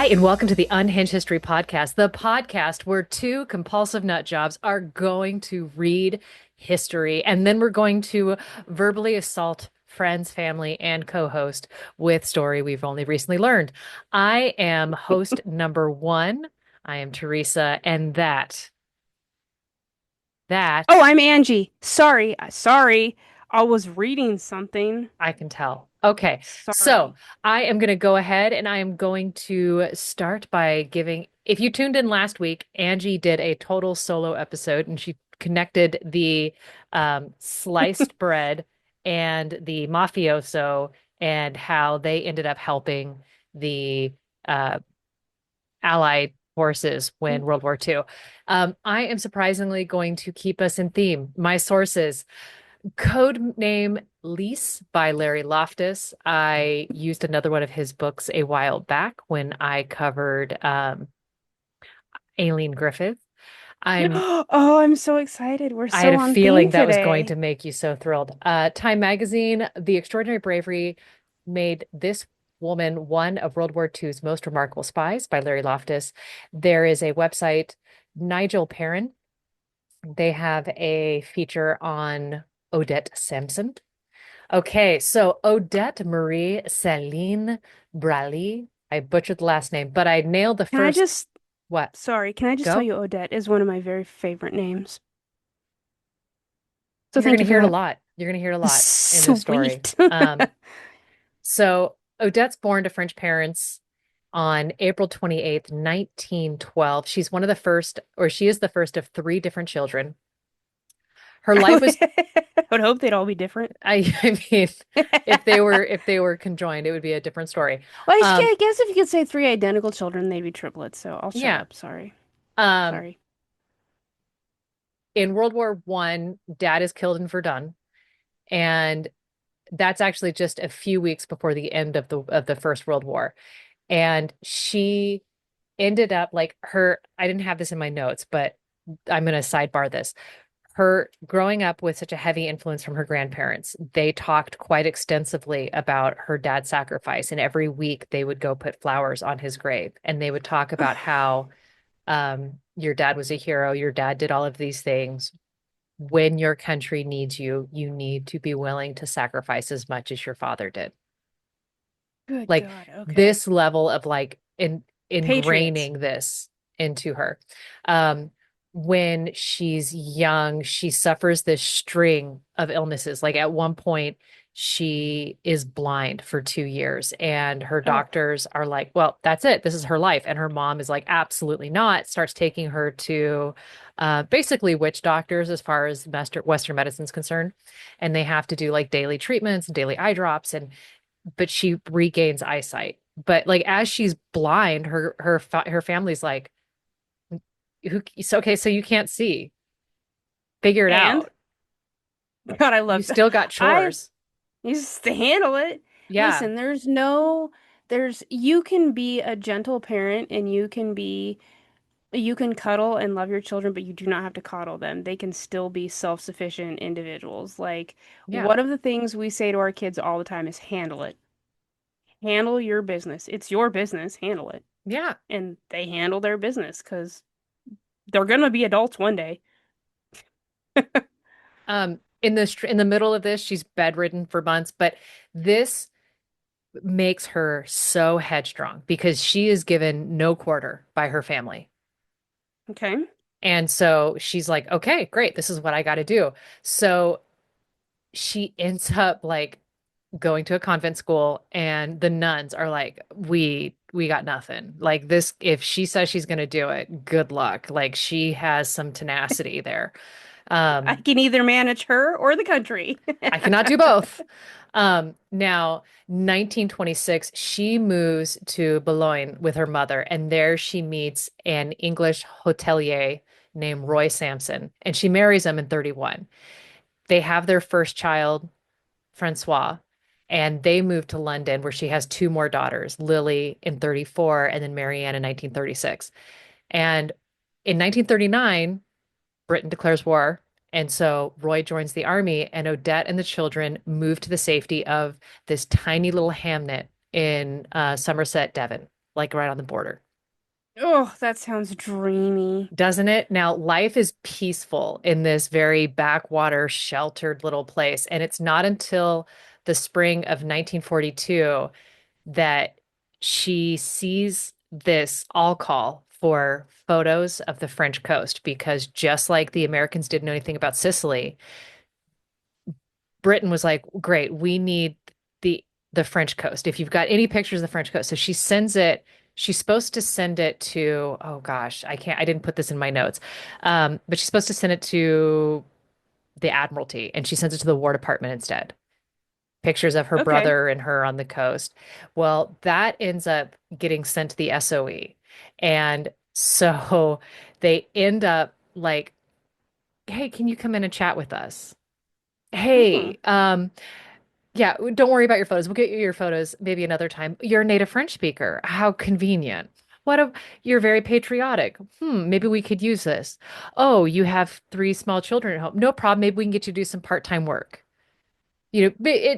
Hi, and welcome to the Unhinged History Podcast, the podcast where two compulsive nut jobs are going to read history, and then we're going to verbally assault friends, family, and co-host with story we've only recently learned. I am host number one. I am Theresa, and that Oh, I'm Angie. Sorry. I was reading something. I can tell. Okay, so Sorry. I am going to go ahead and I am going to start by giving. If you tuned in last week, Angie did a total solo episode and she connected the sliced bread and the mafioso and how they ended up helping the uh, Allied forces when World War II. I am surprisingly going to keep us in theme. My sources. Code name Lease by Larry Loftus. I used another one of his books a while back when I covered Aileen Griffith. I'm Oh, I'm so excited. We're I had so a on feeling theme that was going to today. make you so thrilled. Time Magazine, The Extraordinary Bravery made this woman one of World War II's most remarkable spies by Larry Loftus. There is a website, Nigel Perrin. They have a feature on Odette Samson. Okay, so Odette Marie Céline Brally. I butchered the last name, but I nailed the Can I first. just, What? sorry, can I just tell Go? you Odette is one of my very favorite names. So You're thank gonna you for hear it a that. lot. You're gonna hear it a lot in this story. Sweet. So Odette's born to French parents on April 28th, 1912. She's one of the first, or she is the first of three different children. Her I life would, was, I would hope they'd all be different. I mean, if they were conjoined, it would be a different story. Well, Um, I guess if you could say three identical children, they'd be triplets. So I'll shut yeah. up. Sorry. Um, Sorry. in World War I, Dad is killed in Verdun, and that's actually just a few weeks before the end of the First World War. And she ended up like her. I didn't have this in my notes, but I'm going to sidebar this. Her growing up with such a heavy influence from her grandparents, they talked quite extensively about her dad's sacrifice, and every week they would go put flowers on his grave, and they would talk about how your dad was a hero, your dad did all of these things when your country needs you, you need to be willing to sacrifice as much as your father did. Good Like God. Okay. this level of Patriots. ingraining this into her. Um, when she's young, she suffers this string of illnesses. Like at one point, she is blind for 2 years, and her Oh. doctors are like, well, that's it. This is her life. And her mom is like, absolutely not. Starts taking her to basically witch doctors as far as Western medicine is concerned. And they have to do like daily treatments and daily eye drops. And but she regains eyesight. But like as she's blind, her family's like, "Who? So okay, so you can't see. Figure it And out. God, I You love still got I chores." used to handle it. Yeah, Listen, you can be a gentle parent and you can cuddle and love your children, but you do not have to coddle them. They can still be self-sufficient individuals. Like, yeah, one of the things we say to our kids all the time is handle it. Handle your business. It's your business. Handle it. yeah. And they handle their business because they're gonna be adults one day. In the middle of this, she's bedridden for months, but this makes her so headstrong because she is given no quarter by her family. Okay. And so she's like, okay, great, this is what I got to do. So she ends up like going to a convent school, and the nuns are like, we got nothing. Like this, if she says she's going to do it, good luck. Like she has some tenacity there. I um can either manage her or the country. I cannot do both. Now 1926, she moves to Boulogne with her mother, and there she meets an English hotelier named Roy Sampson, and she marries him in 31. They have their first child, Francois, and they moved to London where she has two more daughters, Lily in 34 and then Marianne in 1936. And in 1939, Britain declares war. And so Roy joins the army, and Odette and the children move to the safety of this tiny little hamlet in Somerset, Devon. like right on the border. Oh, that sounds dreamy. Doesn't it? Now, life is peaceful in this very backwater, sheltered little place. And it's not until the spring of 1942 that she sees this all call for photos of the French coast, because just like the Americans didn't know anything about Sicily, Britain was like, great, we need the the French coast. If you've got any pictures of the French coast. So she sends it, she's supposed to send it to, oh gosh, I didn't put this in my notes. But she's supposed to send it to the Admiralty, and she sends it to the War Department instead. Pictures of her Okay. brother and her on the coast. Well, that ends up getting sent to the SOE. And so they end up like, hey, can you come in and chat with us? Hmm. Hey, yeah, don't worry about your photos. We'll get you your photos maybe another time. You're a native French speaker. How convenient. What a, you're very patriotic. Maybe we could use this. Oh, you have three small children at home. No problem. Maybe we can get you to do some part-time work.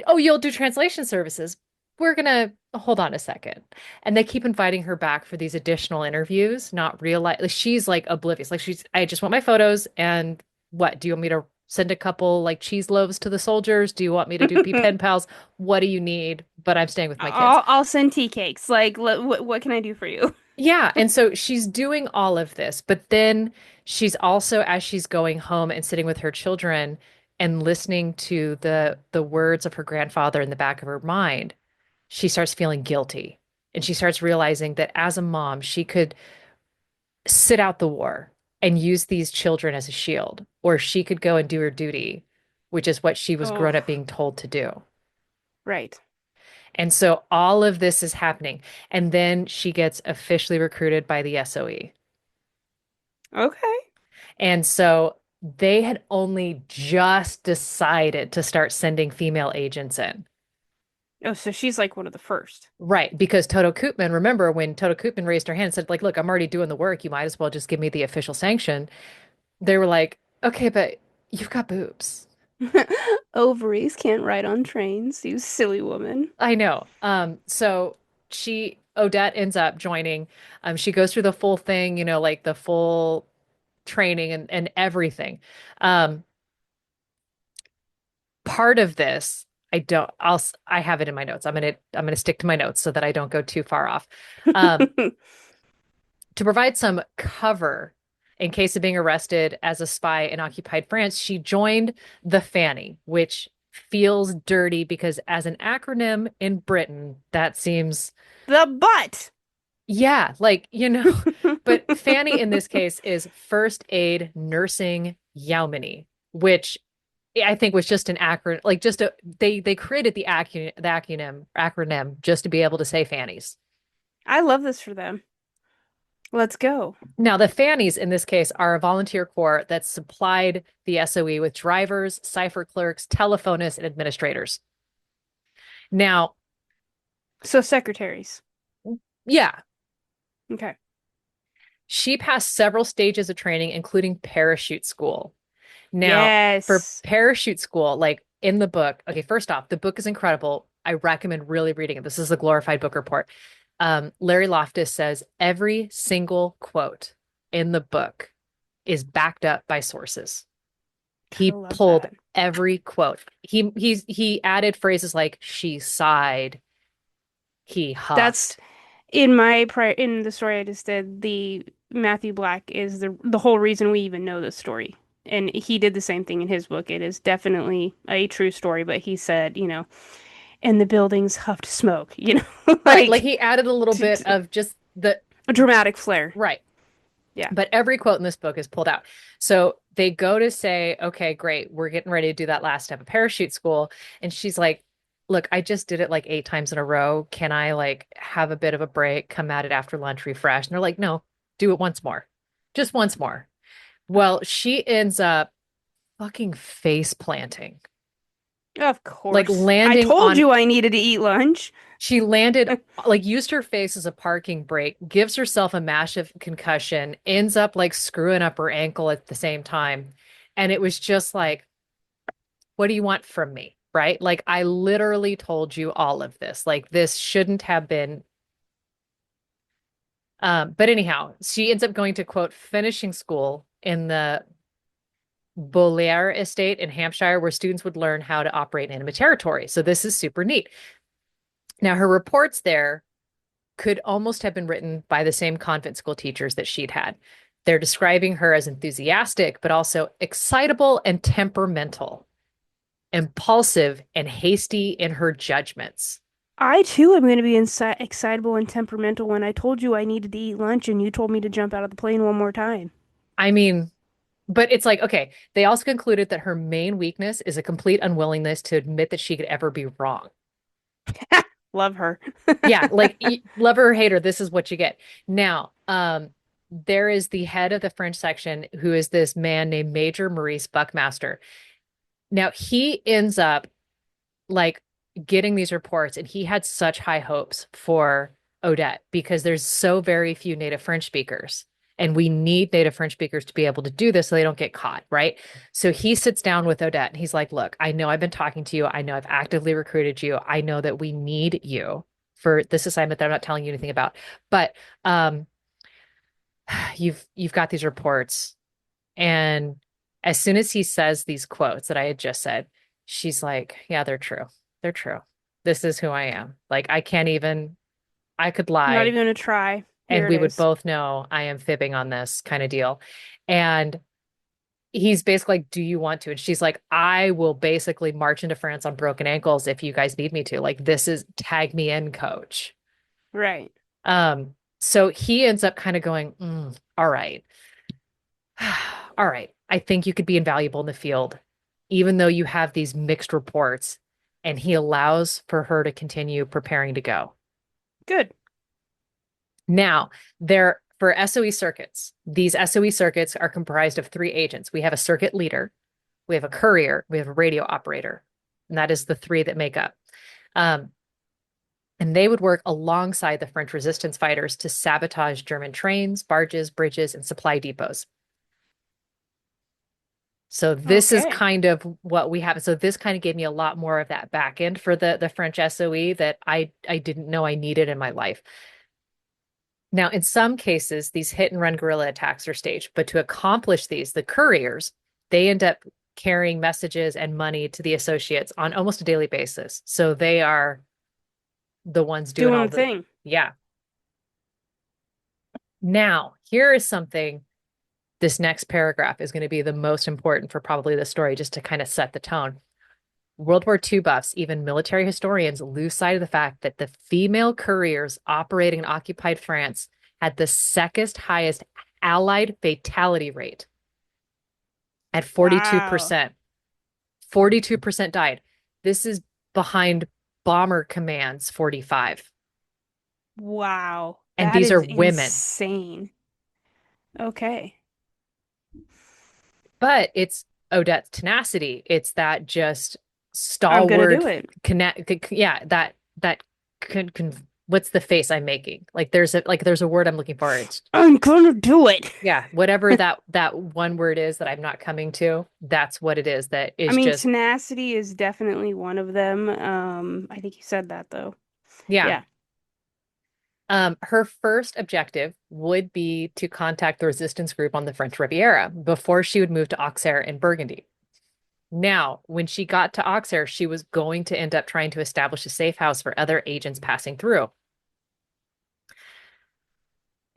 Oh, you'll do translation services. We're gonna hold on a second. And they keep inviting her back for these additional interviews, not realize like, she's like oblivious. Like I just want my photos and what? Do you want me to send a couple like cheese loaves to the soldiers? Do you want me to be pen pals? What do you need? But I'm staying with my kids. I'll send tea cakes. Like, what can I do for you? Yeah, and so she's doing all of this, but then she's also, as she's going home and sitting with her children and listening to the words of her grandfather in the back of her mind, she starts feeling guilty. And she starts realizing that as a mom, she could sit out the war and use these children as a shield, or she could go and do her duty, which is what she was Oh, grown up being told to do. right. And so all of this is happening. And then she gets officially recruited by the SOE. Okay. And so they had only just decided to start sending female agents in. Oh, so she's like one of the first. Right, because Toto Koopman, remember when Toto Koopman raised her hand and said, like, look, I'm already doing the work. You might as well just give me the official sanction. They were like, okay, but you've got boobs. Ovaries can't ride on trains, you silly woman. I know. So Odette ends up joining. She goes through the full thing, like the full training and everything. Um, Part of this, I have it in my notes. I'm gonna stick to my notes so that I don't go too far off. Um, to provide some cover in case of being arrested as a spy in occupied France, she joined the Fanny, which feels dirty because as an acronym in Britain, that seems, The butt. yeah, like, but Fanny in this case is First Aid Nursing Yeomanry, which I think was just an acronym, like just they created the acronym just to be able to say Fannies. I love this for them. Let's go. Now, the Fannies in this case are a volunteer corps that supplied the SOE with drivers, cipher clerks, telephonists, and administrators. Now, So secretaries. yeah, Okay. she passed several stages of training, including parachute school. Now, for Yes. parachute school, like in the book, okay, first off, the book is incredible. I recommend really reading it. This is a glorified book report. Larry Loftus says every single quote in the book is backed up by sources. Gotta He love pulled that. every quote. He added phrases like she sighed, he That's huffed. in the story I just did, the Matthew Black is the whole reason we even know this story. And he did the same thing in his book. It is definitely a true story, but he said, and the buildings huffed smoke, Right, like like he added a little t bit t of just the a dramatic flair. right. Yeah. But every quote in this book is pulled out. So they go to say, okay, great, we're getting ready to do that last step of parachute school. And she's like, look, I just did it like 8 times in a row. Can I like have a bit of a break, come at it after lunch, refresh? And they're like, no, do it once more. Just once more. Well, she ends up fucking face planting, Of like course. I landing told on, you I needed to eat lunch. she landed, like used her face as a parking brake, gives herself a massive concussion, ends up like screwing up her ankle at the same time. And it was just like, what do you want from me? Right? Like, I literally told you all of this. Like, this shouldn't have been. But anyhow, she ends up going to quote finishing school in the Bolair estate in Hampshire, where students would learn how to operate enemy territory. So this is super neat. Now, her reports there could almost have been written by the same convent school teachers that she'd had. They're describing her as enthusiastic, but also excitable and temperamental, impulsive and hasty in her judgments. I too am going to be excitable and temperamental when I told you I needed to eat lunch and you told me to jump out of the plane one more time. I mean, but it's like, okay, they also concluded that her main weakness is a complete unwillingness to admit that she could ever be wrong. Love her. Yeah, like love her or hate her, this is what you get. Now, there is the head of the French section who is this man named Major Maurice Buckmaster. Now, he ends up like getting these reports, and he had such high hopes for Odette because there's so very few native French speakers. And we need native French speakers to be able to do this so they don't get caught, right? So he sits down with Odette and he's like, look, I know I've been talking to you. I know I've actively recruited you. I know that we need you for this assignment that I'm not telling you anything about. But you've got these reports. And as soon as he says these quotes that I had just said, she's like, yeah, they're true. They're true. This is who I am. Like, I can't even, I could I'm not lie even going to try. and Here it we would is. both know I am fibbing on this kind of deal. And he's basically like, do you want to? And she's like, I will basically march into France on broken ankles if you guys need me to. Like, this is tag me in, coach. Right. So he ends up kind of going, all right. All right. I think you could be invaluable in the field, even though you have these mixed reports. And he allows for her to continue preparing to go. Good. Now, there for SOE circuits, these SOE circuits are comprised of three agents. We have a circuit leader, we have a courier, we have a radio operator, and that is the three that make up. Um, and they would work alongside the French resistance fighters to sabotage German trains, barges, bridges, and supply depots. So this is Okay. kind of what we have. So this kind of gave me a lot more of that back end for the French SOE that I didn't know I needed in my life. Now, in some cases, these hit and run guerrilla attacks are staged, but to accomplish these, the couriers, they end up carrying messages and money to the associates on almost a daily basis. So they are the ones doing Doing all the the, thing. yeah. Now, here is something this next paragraph is going to be the most important for probably the story, just to kind of set the tone. World War II buffs, even military historians, lose sight of the fact that the female couriers operating in occupied France had the second highest Allied fatality rate at Wow. 42%. 42% died. This is behind Bomber Command's 45. Wow. And That these are is women. insane. Okay. But it's Odette's tenacity. It's that just I'm gonna do stalwart it. connect. Yeah, that can what's the face I'm making? Like there's a word I'm looking for. It's I'm gonna do it. yeah, whatever that one word is that I'm not coming to. That's what it is. That I is mean, just tenacity is definitely one of them. I think you said that though. yeah. Yeah. Her first objective would be to contact the resistance group on the French Riviera before she would move to Auxerre in Burgundy. Now, when she got to Auxerre, she was going to end up trying to establish a safe house for other agents passing through.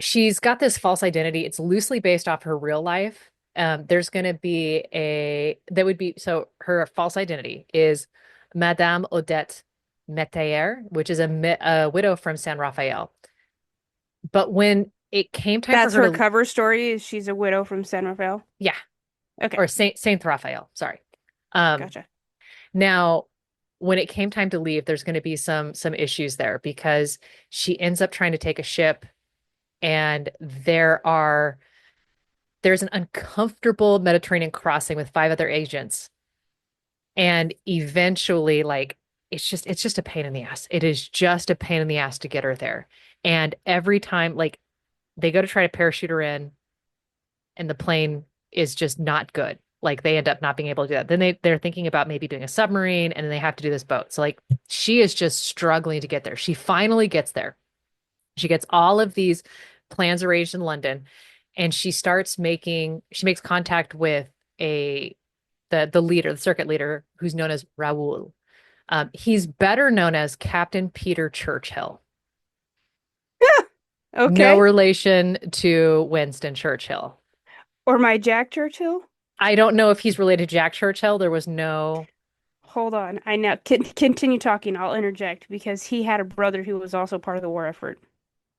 She's got this false identity. It's loosely based off her real life. There's going to be that would be, so her false identity is Madame Odette Metier, which is a widow from San Rafael. But when it came time for That's her her to, cover story is she's a widow from San Rafael. yeah, Okay. or Saint Raphael, sorry. Um, Gotcha. Now, when it came time to leave, there's going to be some issues there because she ends up trying to take a ship, and there's an uncomfortable Mediterranean crossing with five other agents, and eventually, like it's just a pain in the ass. It is just a pain in the ass to get her there, and every time, like they go to try to parachute her in, and the plane is just not good. Like they end up not being able to do that. Then they're thinking about maybe doing a submarine, and then they have to do this boat. So like she is just struggling to get there. She finally gets there. She gets all of these plans arranged in London, and she makes contact with a the leader, the circuit leader, who's known as Raoul. He's better known as Captain Peter Churchill. No Okay. relation to Winston Churchill. Or my Jack Churchill? I don't know if he's related to Jack Churchill. There was no. Hold on. I now continue talking. I'll interject because he had a brother who was also part of the war effort.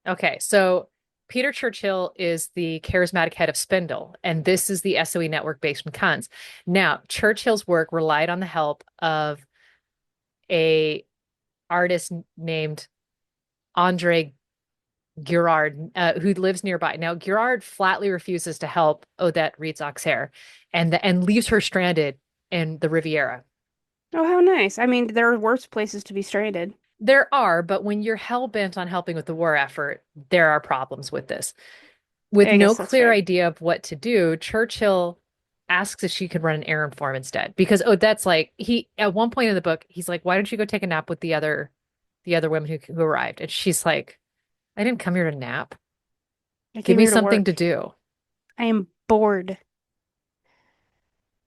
Okay, so Peter Churchill is the charismatic head of Spindle, and this is the SOE network based in Cannes. Now, Churchill's work relied on the help of a artist named Andre Girard, who lives nearby. Now, Girard flatly refuses to help Odette Reed's Auxerre and leaves her stranded in the Riviera. Oh, how nice. I mean, there are worse places to be stranded. There are, but when you're hell bent on helping with the war effort, there are problems with this. With I no guess that's clear fair. idea of what to do, Churchill asks if she could run an errand for him instead. Because Odette's like, he at one point in the book, he's like, why don't you go take a nap with the other women who arrived? And she's like, I didn't come here to nap. I Give came me here to something to work. do. I am bored.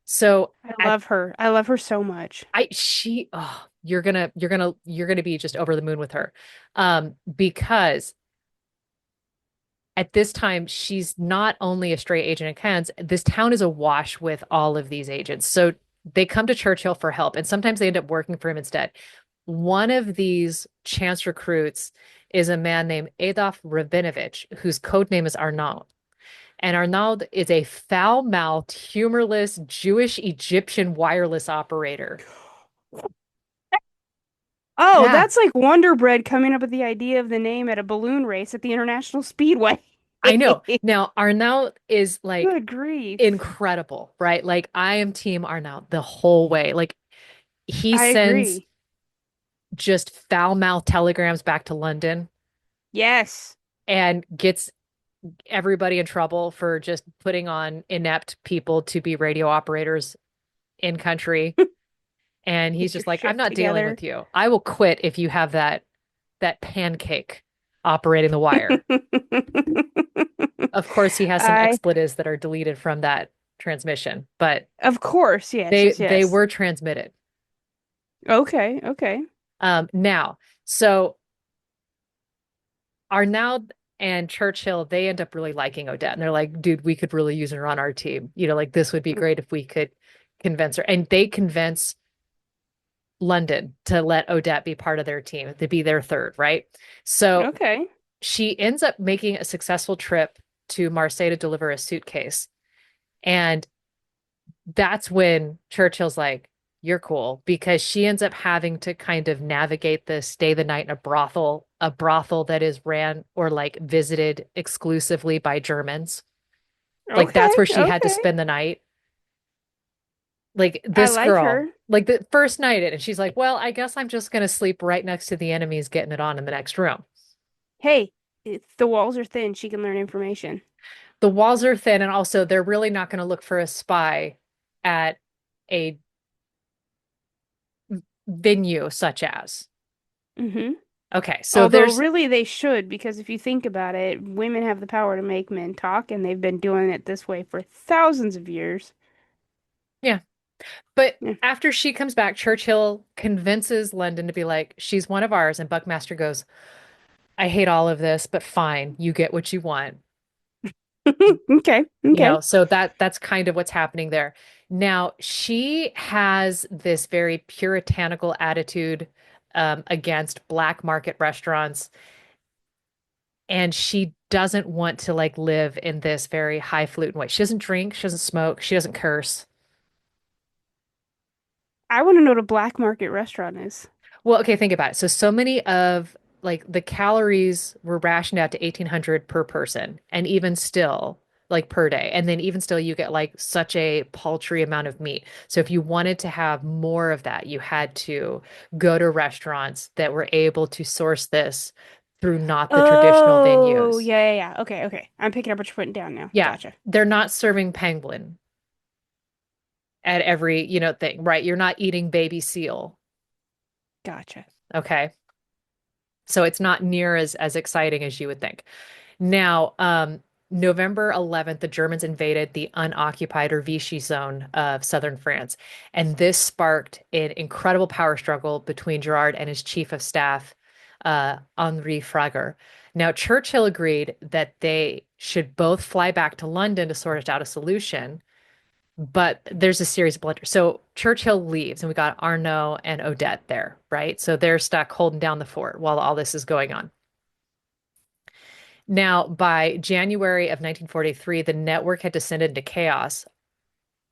So I at love her. I love her so much. I she oh, you're gonna be just over the moon with her. Because at this time, she's not only a stray agent in Cannes, this town is awash with all of these agents. So they come to Churchill for help, and sometimes they end up working for him instead. One of these chance recruits is a man named Adolf Rabinovich, whose code name is Arnaud. And Arnaud is a foul-mouthed, humorless Jewish Egyptian wireless operator. Oh, Yeah, that's like Wonder Bread coming up with the idea of the name at a balloon race at the International Speedway. I know. Now, Arnaud is like Good grief. incredible, right? Like I am team Arnaud the whole way. Like he I sends agree. just foul mouth telegrams back to London Yes. and gets everybody in trouble for just putting on inept people to be radio operators in country. And he's Get your just like, I'm shit not dealing together. with you. I will quit if you have that pancake operating the wire. Of course, he has some I, expletives that are deleted from that transmission, but of course, yes, they yes, they yes. were transmitted. Okay, okay. Now, so Arnaud and Churchill, they end up really liking Odette. And they're like, dude, we could really use her on our team. Like this would be great if we could convince her. And they convince London to let Odette be part of their team, to be their third, right? So Okay. she ends up making a successful trip to Marseille to deliver a suitcase. And that's when Churchill's like, you're cool, because she ends up having to kind of navigate this, stay the night in a brothel that is ran or like visited exclusively by Germans. Like Okay, that's where she had to okay. spend the night. Like I this like girl, her. like the first night in, and she's like, well, I guess I'm just gonna sleep right next to the enemies getting it on in the next room. Hey, the walls are thin. She can learn information. The walls are thin, and also they're really not going to look for a spy at a venue such as. Hmm. Okay, so Although there's really they should, because if you think about it, women have the power to make men talk, and they've been doing it this way for thousands of years. yeah. But Yeah. after she comes back, Churchill convinces London to be like, she's one of ours, and Buckmaster goes, I hate all of this, but fine, you get what you want. Okay, okay. So that's kind of what's happening there. Now, she has this very puritanical attitude against black market restaurants, and she doesn't want to like live in this very highfalutin way. She doesn't drink, she doesn't smoke, she doesn't curse. I want to know what a black market restaurant is. Well, okay, think about it. So many of like the calories were rationed out to 1800 per person, and even still, like per day. And then even still, you get like such a paltry amount of meat. So if you wanted to have more of that, you had to go to restaurants that were able to source this through not the traditional Oh, venues. yeah, yeah, yeah. Okay, okay. I'm picking up what you're putting down now. Yeah, Gotcha. they're not serving penguin at every, thing, right? You're not eating baby seal. Gotcha. Okay. So it's not near as exciting as you would think. Now, November 11th, the Germans invaded the unoccupied or Vichy zone of southern France. And this sparked an incredible power struggle between Gerard and his chief of staff, Henri Frager. Now, Churchill agreed that they should both fly back to London to sort out a solution, but there's a series of blunders. So Churchill leaves, and we got Arnaud and Odette there, right? So they're stuck holding down the fort while all this is going on. Now, by January of 1943, the network had descended into chaos,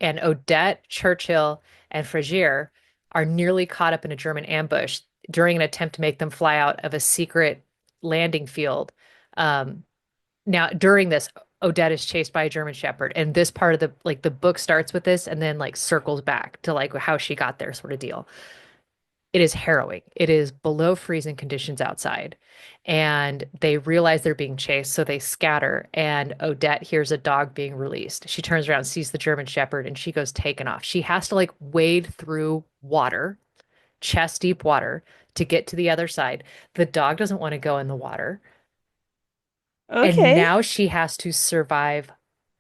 and Odette, Churchill, and Fragier are nearly caught up in a German ambush during an attempt to make them fly out of a secret landing field. Um, Now, during this, Odette is chased by a German Shepherd, and this part of the book starts with this and then like circles back to like how she got there, sort of deal. It is harrowing. It is below freezing conditions outside. And they realize they're being chased, so they scatter. And Odette hears a dog being released. She turns around, sees the German Shepherd, and she goes taken off. She has to like wade through water, chest deep water, to get to the other side. The dog doesn't want to go in the water. And Okay. now she has to survive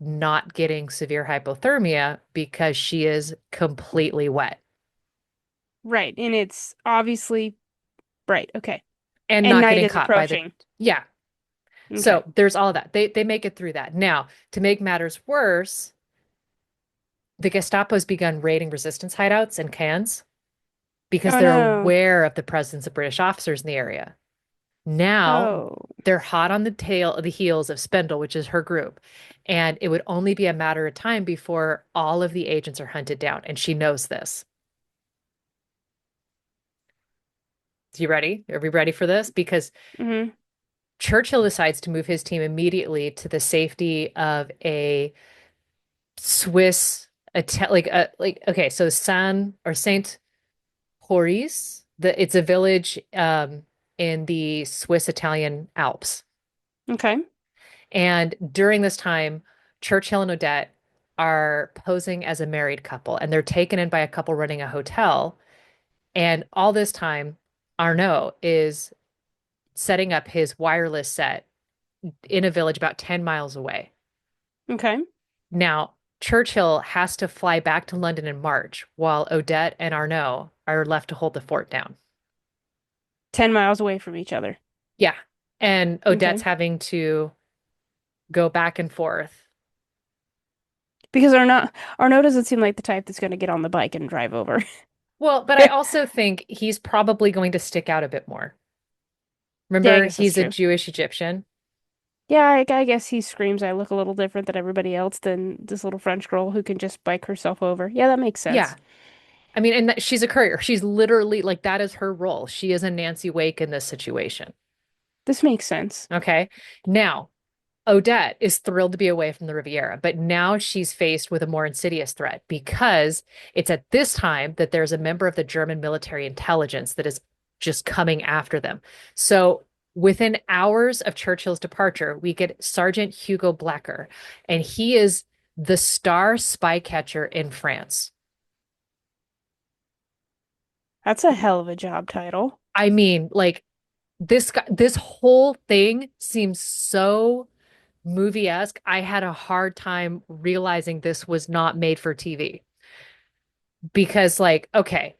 not getting severe hypothermia because she is completely wet Right. And it's obviously right. Okay. and And not night getting is caught by the, approaching. yeah. Okay. So there's all of that. They make it through that. Now, to make matters worse, the Gestapo's begun raiding resistance hideouts and cans because Oh they're no. aware of the presence of British officers in the area. Now Oh. they're hot on the heels of Spindle, which is her group. And it would only be a matter of time before all of the agents are hunted down. And she knows this. You ready? Are we ready for this? Because Hmm. Churchill decides to move his team immediately to the safety of a Swiss okay, so San or Saint Horis, it's a village in the Swiss Italian Alps. Okay. And during this time, Churchill and Odette are posing as a married couple, and they're taken in by a couple running a hotel. And all this time, Arnaud is setting up his wireless set in a village about 10 miles away. Okay. Now, Churchill has to fly back to London in March, while Odette and Arnaud are left to hold the fort down. 10 miles away from each other. Yeah. And Odette's Okay. having to go back and forth. Because Arnaud doesn't seem like the type that's going to get on the bike and drive over. Well, but I also think he's probably going to stick out a bit more. Yeah, I Remember, guess that's he's a true. Jewish Egyptian. Yeah, I guess he screams, I look a little different than everybody else than this little French girl who can just bike herself over. Yeah, that makes sense. Yeah. I mean, and she's a courier. She's literally like that is her role. She is a Nancy Wake in this situation. This makes sense. Okay. Now, Odette is thrilled to be away from the Riviera, but now she's faced with a more insidious threat because it's at this time that there's a member of the German military intelligence that is just coming after them. So within hours of Churchill's departure, we get Sergeant Hugo Blacker, and he is the star spy catcher in France. That's a hell of a job title. I mean, like this whole thing seems so movie-esque. I had a hard time realizing this was not made for TV because, like, okay,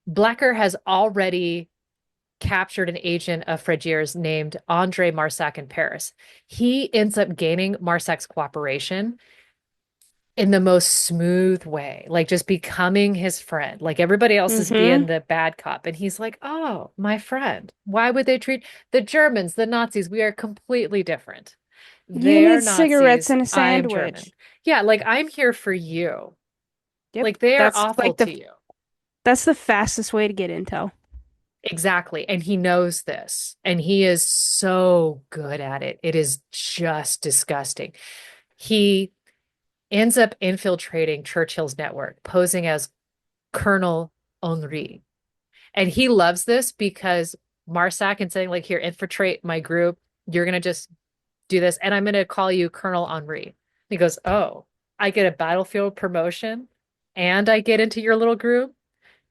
Blacker has already captured an agent of Fragier's named Andre Marsac in Paris. He ends up gaining Marsac's cooperation in the most smooth way, like just becoming his friend. Like everybody else is being Mm-hmm. the bad cop. And he's like, oh, my friend. Why would they treat the Germans, the Nazis? We are completely different. You They're need cigarettes Nazis. and a I'm German. sandwich. Yeah, like I'm here for you. Yep. Like they are That's awful like to you. that's the fastest way to get intel. Exactly. And he knows this. And he is so good at it. It is just disgusting. He ends up infiltrating Churchill's network, posing as Colonel Henri. And he loves this because Marsac and saying, like, here, infiltrate my group. You're going to just do this. And I'm going to call you Colonel Henri. He goes, oh, I get a battlefield promotion and I get into your little group.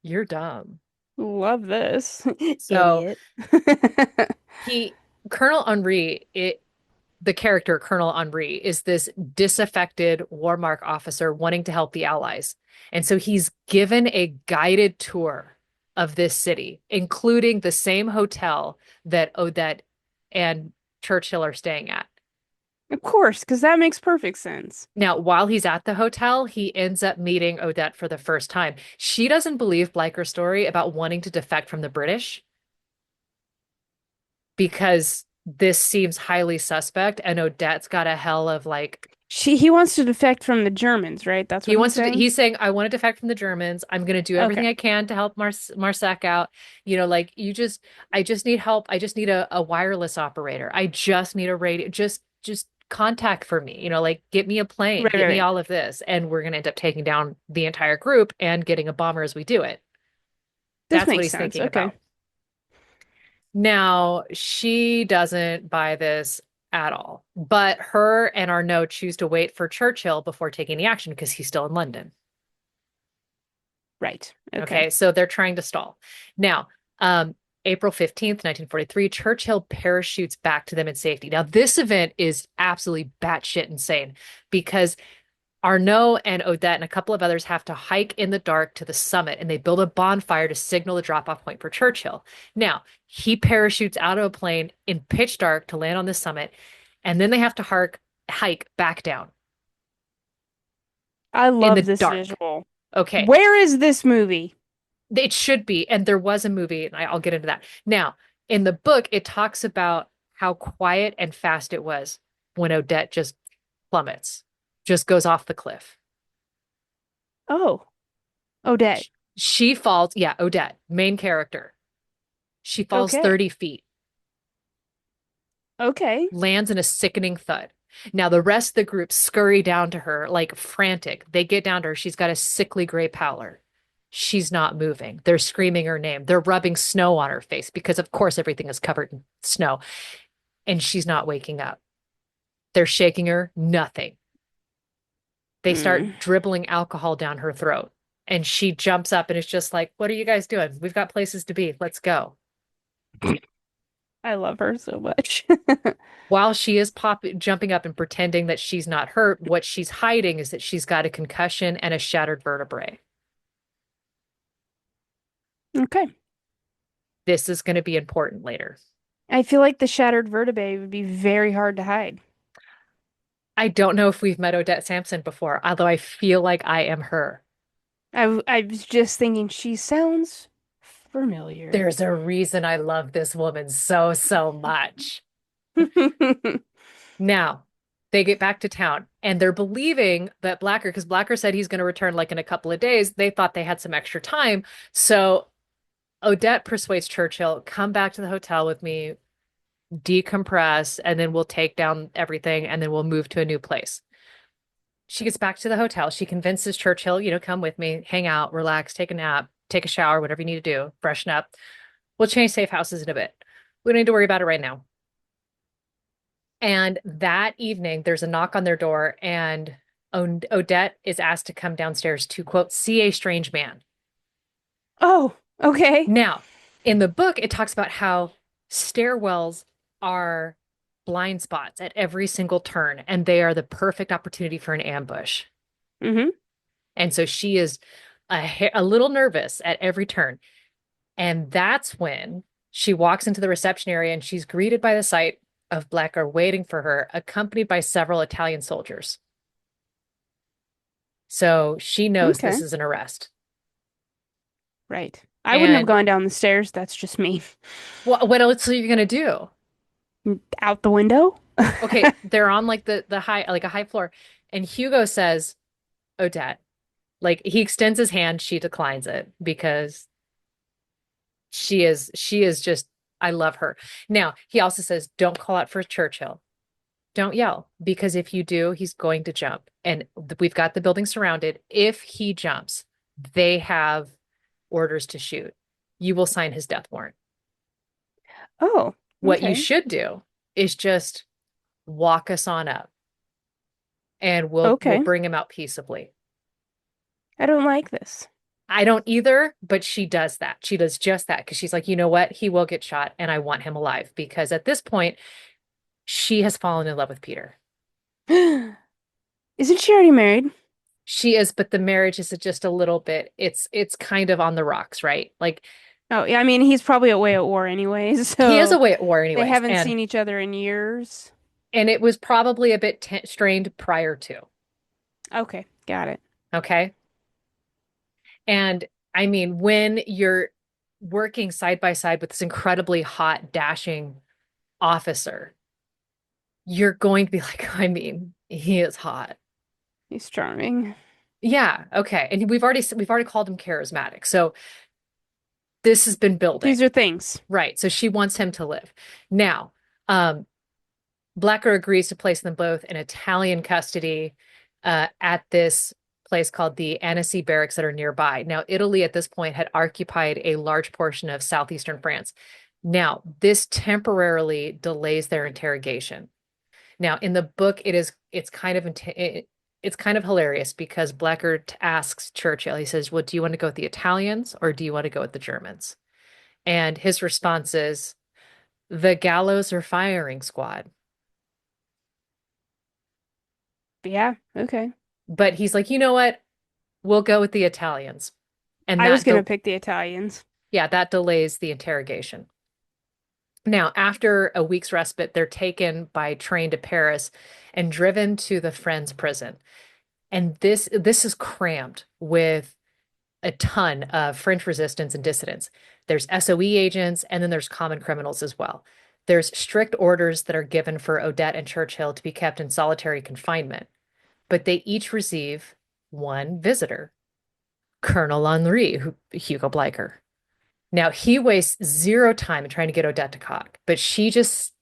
You're dumb. Love this. So Idiot. he, Colonel Henri, the character Colonel Henri is this disaffected Wehrmacht officer wanting to help the Allies. And so he's given a guided tour of this city, including the same hotel that Odette and Churchill are staying at. Of course, because that makes perfect sense. Now, while he's at the hotel, he ends up meeting Odette for the first time. She doesn't believe Bleicher's story about wanting to defect from the British because this seems highly suspect, and Odette's got a hell of like He wants to defect from the Germans, right? That's he what he's wants to. saying. He's saying, "I want to defect from the Germans. I'm going to do Okay. everything I can to help Marsac out. You know, like I just need help. I just need a wireless operator. I just need a radio. Just contact for me. You know, like get me a plane, Right, get right, me right. all of this, and we're going to end up taking down the entire group and getting a bomber as we do it. This That's what makes he's sense. thinking Okay. about. Now, she doesn't buy this at all, but her and Arnaud choose to wait for Churchill before taking the action because he's still in London. Right. Okay. Okay, so they're trying to stall. Now, April 15th, 1943, Churchill parachutes back to them in safety. Now, this event is absolutely batshit insane because Arnaud and Odette and a couple of others have to hike in the dark to the summit and they build a bonfire to signal the drop-off point for Churchill. Now, he parachutes out of a plane in pitch dark to land on the summit, and then they have to hike back down I in love the this dark. visual. Okay. Where is this movie? It should be. And there was a movie, and I'll get into that. Now, in the book, it talks about how quiet and fast it was when Odette just plummets, just goes off the cliff. Oh, Odette. She falls, yeah, Odette, main character. She falls Okay. 30 feet, Okay. lands in a sickening thud. Now, the rest of the group scurry down to her like frantic. They get down to her. She's got a sickly gray pallor. She's not moving. They're screaming her name. They're rubbing snow on her face because, of course, everything is covered in snow. And she's not waking up. They're shaking her, nothing. They Hmm. start dribbling alcohol down her throat. And she jumps up and is just like, "What are you guys doing? We've got places to be. Let's go." I love her so much. While she is jumping up and pretending that she's not hurt, what she's hiding is that she's got a concussion and a shattered vertebrae. Okay. This is going to be important later. I feel like the shattered vertebrae would be very hard to hide. I don't know if we've met Odette Samson before, although I feel like I am her. I was just thinking she sounds familiar. There's a reason I love this woman so, so much. Now, they get back to town and they're believing that Blacker, because Blacker said he's going to return like in a couple of days, they thought they had some extra time. So Odette persuades Churchill, come back to the hotel with me, decompress, and then we'll take down everything and then we'll move to a new place. She gets back to the hotel. She convinces Churchill, come with me, hang out, relax, take a nap, take a shower, whatever you need to do, freshen up. We'll change safe houses in a bit. We don't need to worry about it right now. And that evening, there's a knock on their door, and Odette is asked to come downstairs to, quote, see a strange man. Oh, okay. Now, in the book, it talks about how stairwells are blind spots at every single turn, and they are the perfect opportunity for an ambush. Mm-hmm. And so she is a little nervous at every turn. And that's when she walks into the reception area and she's greeted by the sight of Blecker waiting for her, accompanied by several Italian soldiers. So she knows this Okay. is an arrest. Right. I wouldn't have And gone down the stairs. That's just me. what else are you gonna do? Out the window? Okay, they're on like the high, like a high floor, and Hugo says, Odette, like he extends his hand, she declines it because she is just, I love her. Now, he also says, don't call out for Churchill. Don't yell, because if you do, he's going to jump. And we've got the building surrounded. If he jumps, they have orders to shoot. You will sign his death warrant. Oh, What you okay. should do is just walk us on up and we'll Okay. bring him out peaceably. I don't like this. I don't either, but she does that. She does just that because she's like, you know what? He will get shot and I want him alive because at this point, She has fallen in love with Peter. Isn't she already married? She is, but the marriage is just a little bit, it's kind of on the rocks, right? Like Oh, yeah, I mean, he's probably away at war anyways, he is so away at war they anyways, haven't seen each other in years. and it was probably a bit t strained prior to, Okay, got it. okay? And I mean, when you're working side by side with this incredibly hot, dashing officer, you're going to be like, I mean, he is hot. He's charming. Yeah, okay. And we've already called him charismatic. So this has been building. These are things. Right. So she wants him to live. Now, um, Blacker agrees to place them both in Italian custody at this place called the Annecy Barracks that are nearby. Now, Italy at this point had occupied a large portion of southeastern France. Now, this temporarily delays their interrogation. Now, in the book, it's kind of hilarious because Blacker asks Churchill, he says, "Well, do you want to go with the Italians or do you want to go with the Germans?" And his response is, "The gallows or firing squad." Yeah, okay. But he's like, "You know what? We'll go with the Italians." And I was gonna pick the Italians. yeah, that delays the interrogation. Now, after a week's respite, they're taken by train to Paris and driven to the Friends prison. And this is crammed with a ton of French resistance and dissidents. There's SOE agents, and then there's common criminals as well. There's strict orders that are given for Odette and Churchill to be kept in solitary confinement, but they each receive one visitor, Colonel Henri, Hugo Bleicher. Now, he wastes zero time in trying to get Odette to talk, but she just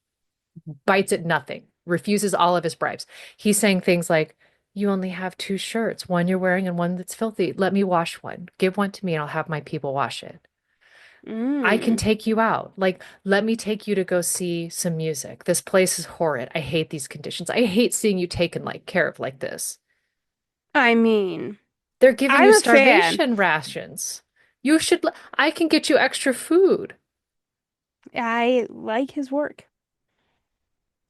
bites at nothing, refuses all of his bribes. He's saying things like, "You only have two shirts, one you're wearing and one that's filthy. Let me wash one. Give one to me and I'll have my people wash it. I can Mm. take you out. Like, let me take you to go see some music. This place is horrid. I hate these conditions. I hate seeing you taken like care of like this. I mean, They're giving I'm you a fan. starvation rations. I can get you extra food." I like his work.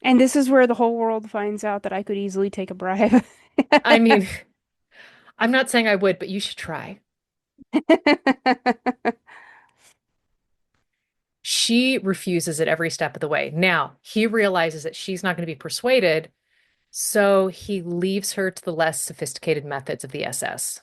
And this is where the whole world finds out that I could easily take a bribe. I mean, I'm not saying I would, but you should try. She refuses it every step of the way. Now, he realizes that she's not going to be persuaded, so he leaves her to the less sophisticated methods of the SS.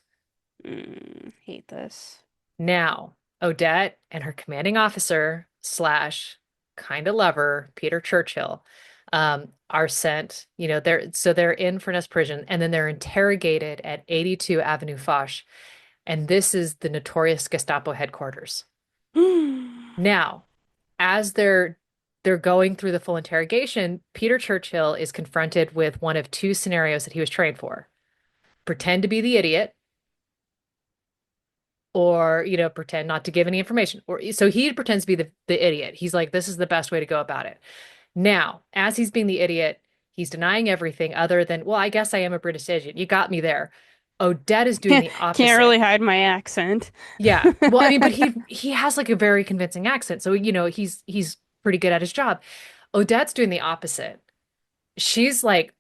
Hate this. Now, Odette and her commanding officer slash kind of lover, Peter Churchill, are sent, they're in Furness prison and then they're interrogated at 82 Avenue Foch. And this is the notorious Gestapo headquarters. Now, as they're going through the full interrogation, Peter Churchill is confronted with one of two scenarios that he was trained for. Pretend to be the idiot or, pretend not to give any information. Or so he pretends to be the idiot. He's like, this is the best way to go about it. Now, as he's being the idiot, he's denying everything other than, well, I guess I am a British agent. You got me there. Odette is doing the Can't opposite. really hide my accent. Yeah. Well, I mean, but he has like a very convincing accent. So, he's pretty good at his job. Odette's doing the opposite. She's like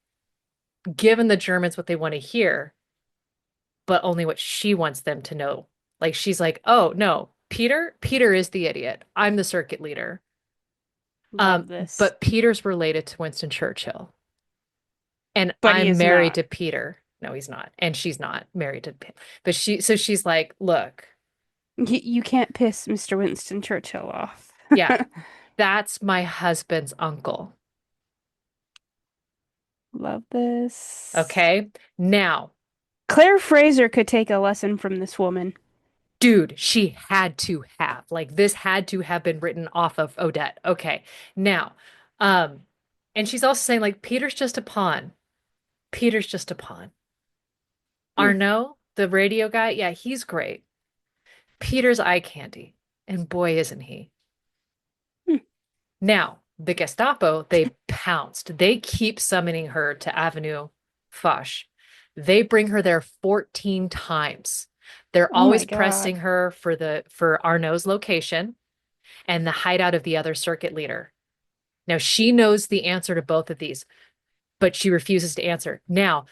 giving the Germans what they want to hear, but only what she wants them to know. Like she's like, "Oh, no, Peter is the idiot. I'm the circuit leader." Love this. But Peter's related to Winston Churchill, and But he I'm is married not. to Peter. No, he's not. And she's not married to him. But she's like, "Look, You can't piss Mr. Winston Churchill off. yeah, that's my husband's uncle." Love this. Okay? Now, Claire Fraser could take a lesson from this woman. dude, she had to have. Like this had to have been written off of Odette. Okay. Now, um, and she's also saying like Peter's just a pawn. Peter's just a pawn. Hmm, Arnaud, the radio guy, yeah, he's great. Peter's eye candy. And boy, isn't he. hmm. Now, the Gestapo, they pounced. They keep summoning her to Avenue Foch. They bring her there 14 times. They're Oh my always God. pressing her for Arnaud's location and the hideout of the other circuit leader. Now, she knows the answer to both of these, but she refuses to answer. Now,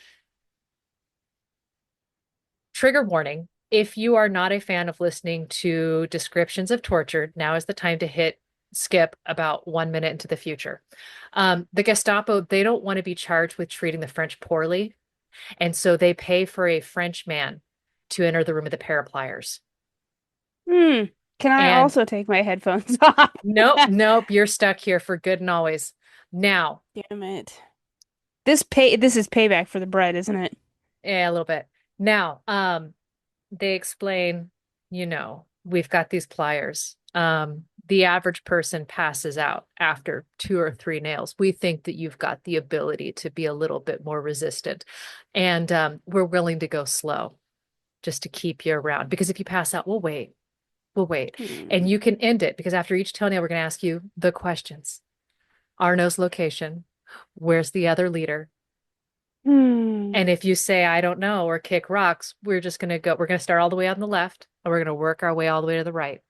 trigger warning. If you are not a fan of listening to descriptions of torture, now is the time to hit skip about 1 minute into the future. The Gestapo, they don't want to be charged with treating the French poorly. And so they pay for a French man to enter the room with the pair of pliers. Hmm. Can I And also take my headphones off? nope, nope, you're stuck here for good and always. Now, Damn it. This is payback for the bread, isn't it? yeah, a little bit. Now, they explain, we've got these pliers. The average person passes out after 2 or 3 nails. We think that you've got the ability to be a little bit more resistant. And we're willing to go slow just to keep you around. Because if you pass out, we'll wait. We'll wait. And Hmm. you can end it because after each toenail, we're going to ask you the questions. Arno's location. Where's the other leader? Hmm. And if you say, I don't know, or kick rocks, we're going to start all the way on the left and we're going to work our way all the way to the right.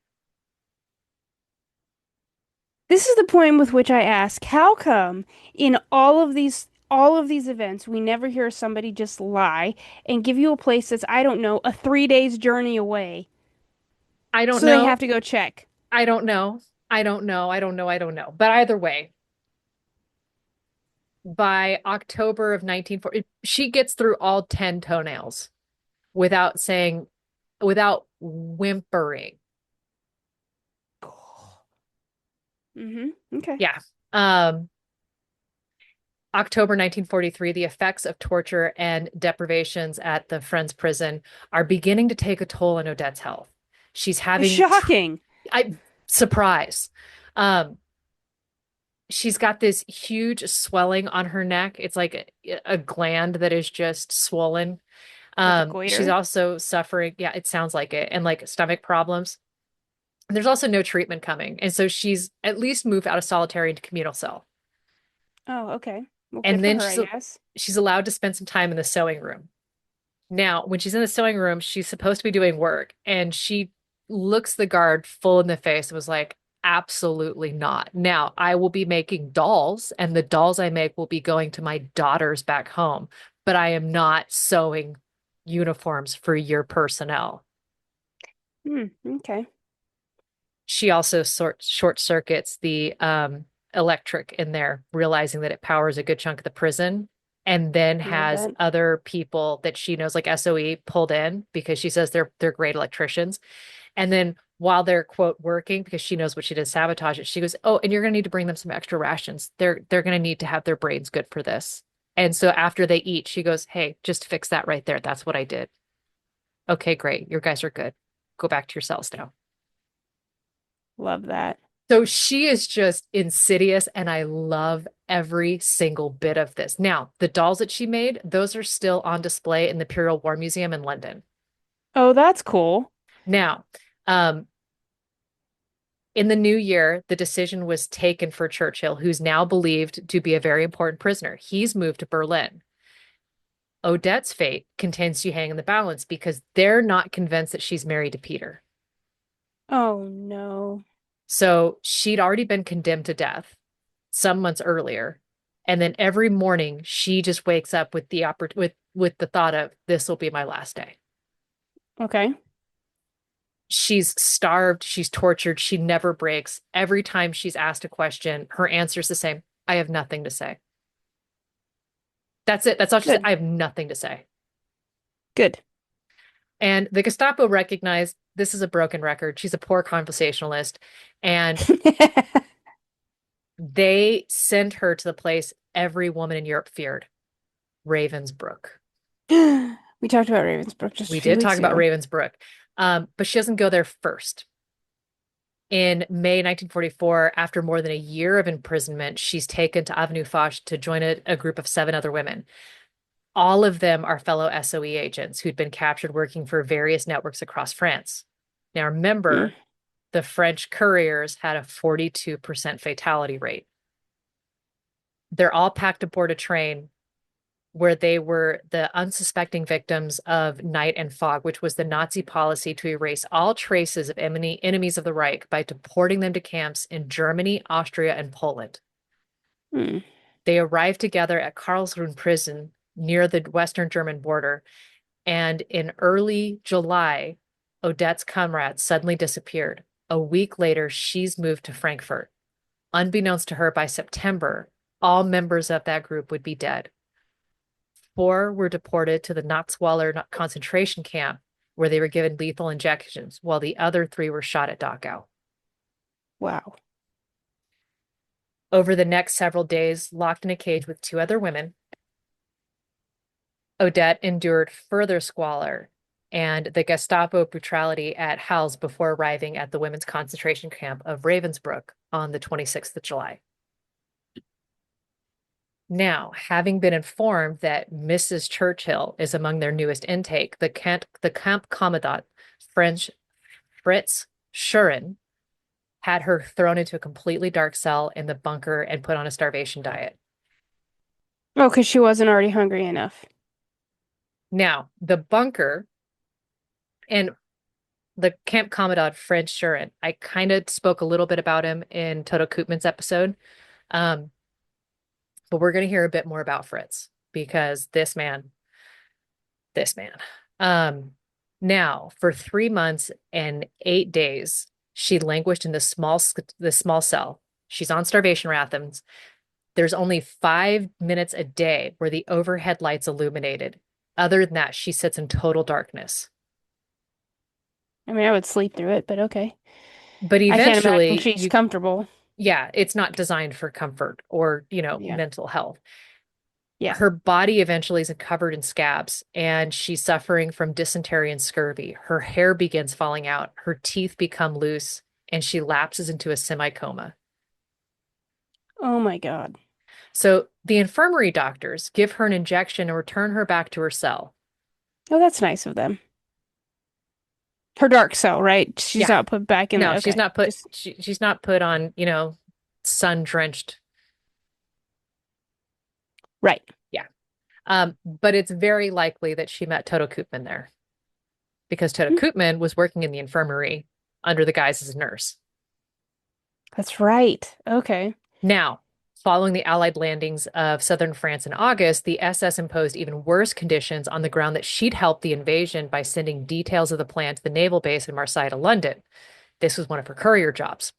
This is the point with which I ask, how come in all of these events we never hear somebody just lie and give you a place that's, I don't know, a 3 days journey away, I don't so they know. have to go check? I don't know. I don't know. I don't know. I don't know. But either way, by October of 1940, she gets through all 10 toenails without saying, without whimpering. Mm-hmm. Okay. Yeah. Um, October 1943, the effects of torture and deprivations at the Friends prison are beginning to take a toll on Odette's health. She's having, Shocking. I surprise. Um, she's got this huge swelling on her neck. It's like a gland that is just swollen. Like a She's goiter. also suffering, yeah, it sounds like it, and like stomach problems. And there's also no treatment coming. And so she's at least moved out of solitary into communal cell. Oh, okay. Well, good And for then her, I guess. she's allowed to spend some time in the sewing room. Now, when she's in the sewing room, she's supposed to be doing work, and she looks the guard full in the face and was like, absolutely not. Now, I will be making dolls, and the dolls I make will be going to my daughters back home, but I am not sewing uniforms for your personnel. Hmm. Okay. She also short circuits the electric in there, realizing that it powers a good chunk of the prison, and then Love has that. other people that she knows, like SOE, pulled in because she says they're great electricians. And then while they're quote working, because she knows what she did sabotage it, she goes, "Oh, and you're gonna need to bring them some extra rations. They're gonna need to have their brains good for this." And so after they eat, she goes, "Hey, just fix that right there. That's what I did." Okay, great. Your guys are good. Go back to your cells now. Love that. So she is just insidious, and I love every single bit of this. Now, the dolls that she made, those are still on display in the Imperial War Museum in London. Oh, that's cool. Now, um, in the new year, the decision was taken for Churchill, who's now believed to be a very important prisoner. He's moved to Berlin. Odette's fate continues to hang in the balance because they're not convinced that she's married to Peter. Oh no. So she'd already been condemned to death some months earlier. And then every morning she just wakes up with the thought of this will be my last day. Okay. She's starved, she's tortured, she never breaks. Every time she's asked a question, her answer is the same. I have nothing to say. That's it. That's all she said. Good. I have nothing to say. Good. And the Gestapo recognized this is a broken record. She's a poor conversationalist. And they sent her to the place every woman in Europe feared, Ravensbruck. We talked about Ravensbruck just a We few did talk weeks about ago. Ravensbruck, but she doesn't go there first. In May 1944, after more than a year of imprisonment, she's taken to Avenue Foch to join a group of 7 other women. All of them are fellow SOE agents who'd been captured working for various networks across France. Now, Hmm. remember, the French couriers had a 42% fatality rate. They're all packed aboard a train where they were the unsuspecting victims of night and fog, which was the Nazi policy to erase all traces of enemies of the Reich by deporting them to camps in Germany, Austria, and Poland. Hmm. They arrived together at Karlsruhe prison near the Western German border, and in early July, Odette's comrade suddenly disappeared. A week later, she's moved to Frankfurt. Unbeknownst to her, by September, all members of that group would be dead. Four were deported to the Natzweiler concentration camp, where they were given lethal injections, while the other three were shot at Dachau. Wow. Over the next several days, locked in a cage with two other women, Odette endured further squalor and the Gestapo brutality at Hals before arriving at the women's concentration camp of Ravensbruck on the 26th of July. Now, having been informed that Mrs. Churchill is among their newest intake, the camp commandant, French Fritz Schuren, had her thrown into a completely dark cell in the bunker and put on a starvation diet. Oh, because she wasn't already hungry enough. Now, the bunker and the camp commandant, Fritz Schuren, I kind of spoke a little bit about him in Toto Koopman's episode, um, but we're going to hear a bit more about Fritz because this man. Um, Now, for 3 months and 8 days, she languished in the small cell. She's on starvation rations. There's only 5 minutes a day where the overhead lights illuminated. Other than that, she sits in total darkness. I mean, I would sleep through it, but okay. But I can't imagine eventually, she's comfortable. yeah, it's not designed for comfort or, Yeah. mental health. Yeah. Her body eventually is covered in scabs and she's suffering from dysentery and scurvy. Her hair begins falling out, her teeth become loose, and she lapses into a semi-coma. Oh my God. So the infirmary doctors give her an injection and return her back to her cell. Oh, that's nice of them. Her dark cell, right? She's Yeah. not put back in No, the, she's okay. not put Just she's not put on, sun-drenched. right. Yeah. But it's very likely that she met Toto Koopman there because Toto Hmm. Koopman was working in the infirmary under the guise as a nurse. That's right. Okay. Now, following the Allied landings of southern France in August, the SS imposed even worse conditions on the ground that she'd helped the invasion by sending details of the plan to the naval base in Marseille to London. This was one of her courier jobs.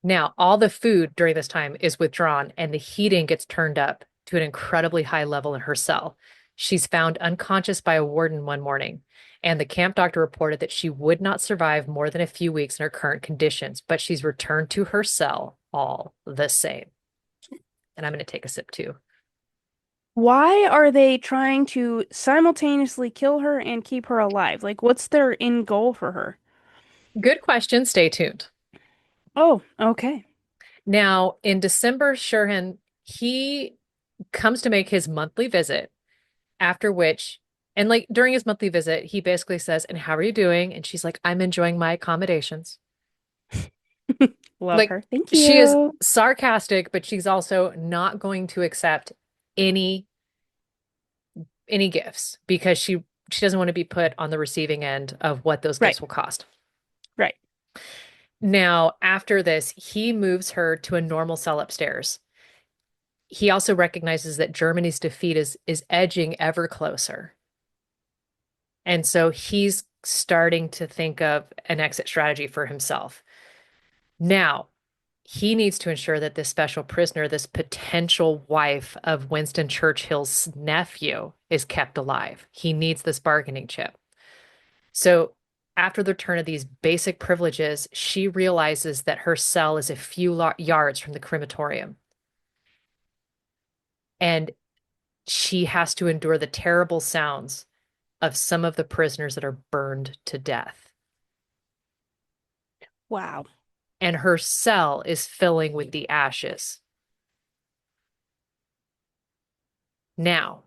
Now, all the food during this time is withdrawn and the heating gets turned up to an incredibly high level in her cell. She's found unconscious by a warden one morning, and the camp doctor reported that she would not survive more than a few weeks in her current conditions, but she's returned to her cell all the same. And I'm going to take a sip too. Why are they trying to simultaneously kill her and keep her alive? Like, what's their end goal for her? Good question. Stay tuned. Oh, okay. Now, in December, Sherhan, he comes to make his monthly visit, after which, and like during his monthly visit, he basically says, "And how are you doing?" And she's like, "I'm enjoying my accommodations." Love Like her. Thank she is you. sarcastic, but she's also not going to accept any any gifts because she doesn't want to be put on the receiving end of what those Right. gifts will cost. Right. Now, after this, he moves her to a normal cell upstairs. He also recognizes that Germany's defeat is edging ever closer. And so he's starting to think of an exit strategy for himself. Now, he needs to ensure that this special prisoner, this potential wife of Winston Churchill's nephew, is kept alive. He needs this bargaining chip. So, after the return of these basic privileges, she realizes that her cell is a few yards from the crematorium. And she has to endure the terrible sounds of some of the prisoners that are burned to death. Wow. And her cell is filling with the ashes. Now,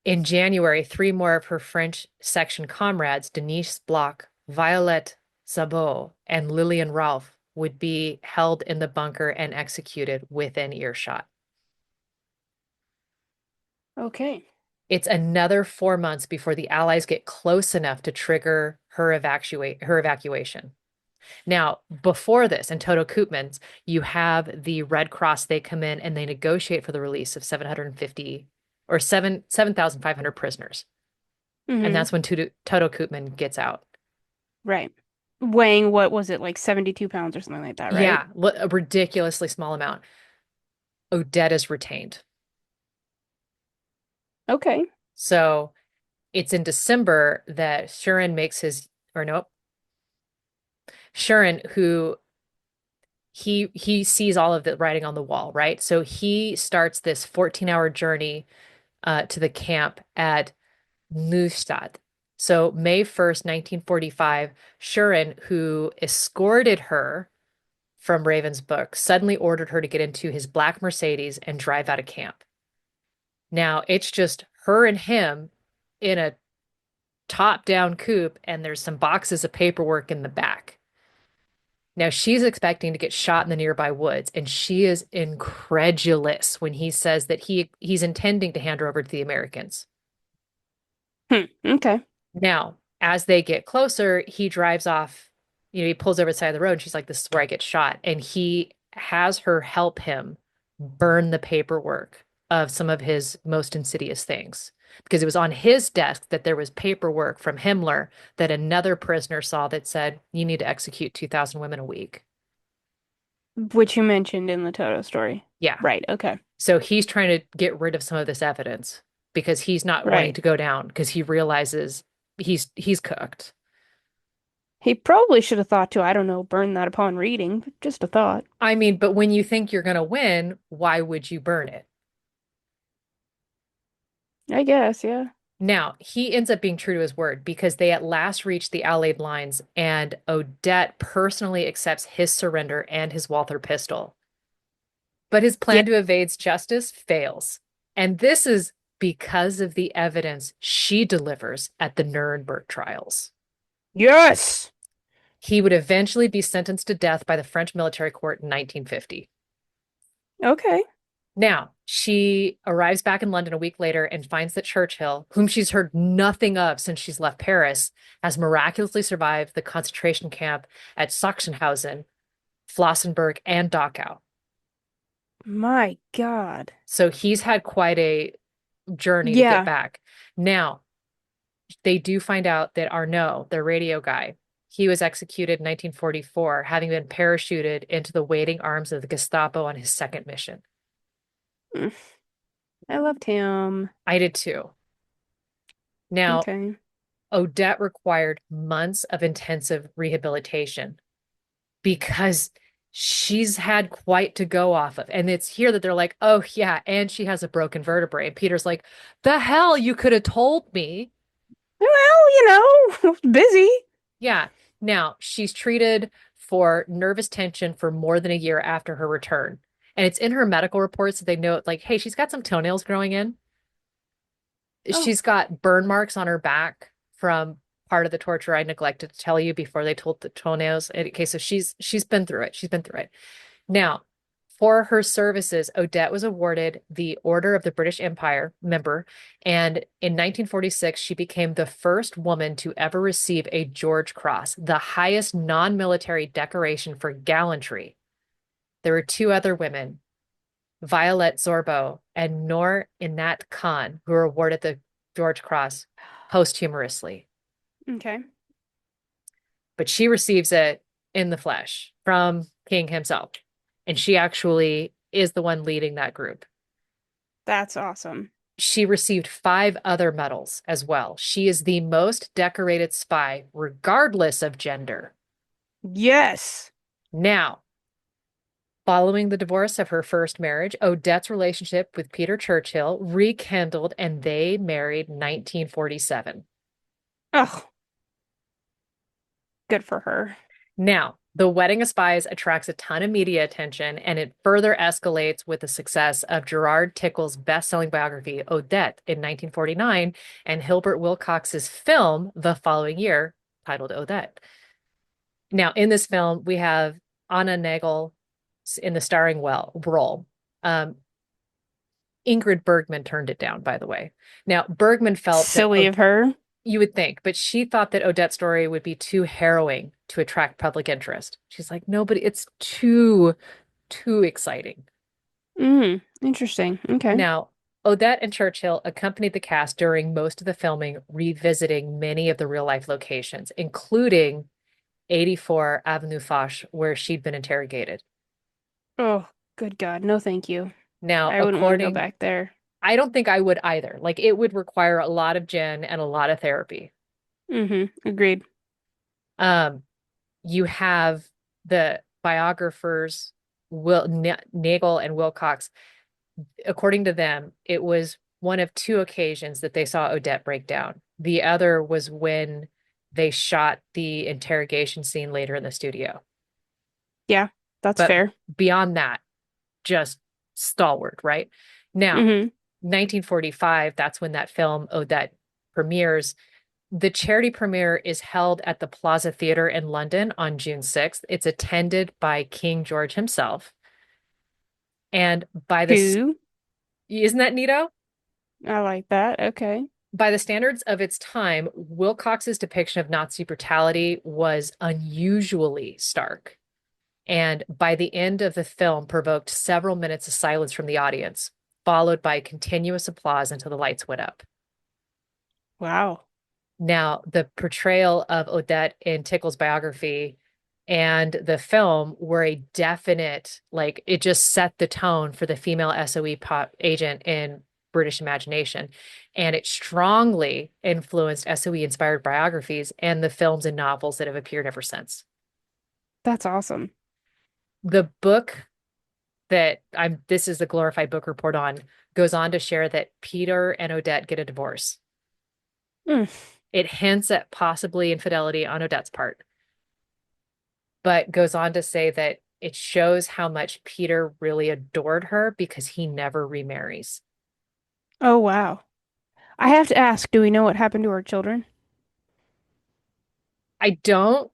in January, three more of her French section comrades, Denise Bloch, Violette Zabot, and Lillian Ralph, would be held in the bunker and executed within earshot. Okay. It's another 4 months before the Allies get close enough to trigger her evacuation. Now, before this, in Toto Koopmans, you have the Red Cross. They come in and they negotiate for the release of 750 or 7,500 prisoners. And Hmm. that's when Toto Koopman gets out. Right. Weighing, what was it, like 72 pounds or something like that, right? Yeah, a ridiculously small amount. Odette is retained. Okay. So it's in December that Shurin makes his, or nope, Shurin, who he sees all of the writing on the wall, right? So he starts this 14-hour journey to the camp at Neustadt. So May 1st, 1945, Shurin, who escorted her from Ravensbruck, suddenly ordered her to get into his black Mercedes and drive out of camp. Now it's just her and him in a top-down coupe, and there's some boxes of paperwork in the back. Now she's expecting to get shot in the nearby woods, and she is incredulous when he says that he's intending to hand her over to the Americans. Hmm. Okay. Now, as they get closer, he drives off, he pulls over the side of the road, and she's like, "This is where I get shot." And he has her help him burn the paperwork of some of his most insidious things. Because it was on his desk that there was paperwork from Himmler that another prisoner saw that said, "You need to execute 2,000 women a week." Which you mentioned in the Toto story. Yeah. Right. Okay. So he's trying to get rid of some of this evidence because he's not wanting Right. to go down because he realizes he's cooked. He probably should have thought to, I don't know, burn that upon reading, but just a thought. I mean, but when you think you're going to win, why would you burn it? I guess, yeah. Now, he ends up being true to his word because they at last reach the Allied lines, and Odette personally accepts his surrender and his Walther pistol. But his Yeah. plan to evade justice fails. And this is because of the evidence she delivers at the Nuremberg trials. Yes. He would eventually be sentenced to death by the French military court in 1950. Okay. Now, she arrives back in London a week later and finds that Churchill, whom she's heard nothing of since she's left Paris, has miraculously survived the concentration camp at Sachsenhausen, Flossenburg, and Dachau. My God. So he's had quite a journey to get Yeah. back. Now, they do find out that Arnaud, their radio guy, he was executed in 1944, having been parachuted into the waiting arms of the Gestapo on his second mission. Mm. I loved him. I did too. Now, Okay. Odette required months of intensive rehabilitation because she's had quite to go off of. And it's here that they're like, "Oh, yeah, and she has a broken vertebrae." And Peter's like, "The hell, you could have told me." Well, busy. Yeah. Now, she's treated for nervous tension for more than a year after her return. And it's in her medical reports that they note, like, hey, she's got some toenails growing in. Oh, She's got burn marks on her back from part of the torture I neglected to tell you before they told the toenails. Okay, so she's been through it. She's been through it. Now, for her services, Odette was awarded the Order of the British Empire member, and in 1946, she became the first woman to ever receive a George Cross, the highest non-military decoration for gallantry. There were two other women, Violet Zorbo and Noor Inat Khan, who were awarded the George Cross posthumously. okay. But she receives it in the flesh from King himself. And she actually is the one leading that group. That's awesome. She received 5 other medals as well. She is the most decorated spy, regardless of gender. Yes. Now, following the divorce of her first marriage, Odette's relationship with Peter Churchill rekindled and they married in 1947. Oh, good for her. Now, the wedding of spies attracts a ton of media attention, and it further escalates with the success of Gerard Tickle's best-selling biography, Odette, in 1949, and Hilbert Wilcox's film the following year, titled Odette. Now, in this film, we have Anna Nagel in the starring role. Um, Ingrid Bergman turned it down, by the way. Now, Bergman felt that Silly of her. You would think, but she thought that Odette's story would be too harrowing to attract public interest. She's like, nobody, it's too exciting. Interesting. Okay. Now, Odette and Churchill accompanied the cast during most of the filming, revisiting many of the real life locations, including 84 Avenue Foch, where she'd been interrogated. Oh, good God. No, thank you. Now, I wouldn't want to go back there. I don't think I would either. Like, it would require a lot of gin and a lot of therapy. Agreed. Um, you have the biographers, Nagel and Wilcox. According to them, it was one of two occasions that they saw Odette break down. The other was when they shot the interrogation scene later in the studio. Yeah, that's But fair. beyond that, just stalwart, right? Now, hmm 1945, that's when that film Odette premieres. The charity premiere is held at the Plaza Theatre in London on June 6th. It's attended by King George himself. And by this, Two. isn't that neato? I like that. Okay. By the standards of its time, Wilcox's depiction of Nazi brutality was unusually stark. And by the end of the film, provoked several minutes of silence from the audience, followed by continuous applause until the lights went up. Wow. Now, the portrayal of Odette in Tickle's biography and the film were a definite, like, it just set the tone for the female SOE pop agent in British imagination. And it strongly influenced SOE inspired biographies and the films and novels that have appeared ever since. That's awesome. The book that this is the glorified book report on, goes on to share that Peter and Odette get a divorce. Mm. It hints at possibly infidelity on Odette's part, but goes on to say that it shows how much Peter really adored her because he never remarries. Oh, wow. I have to ask, do we know what happened to our children? I don't,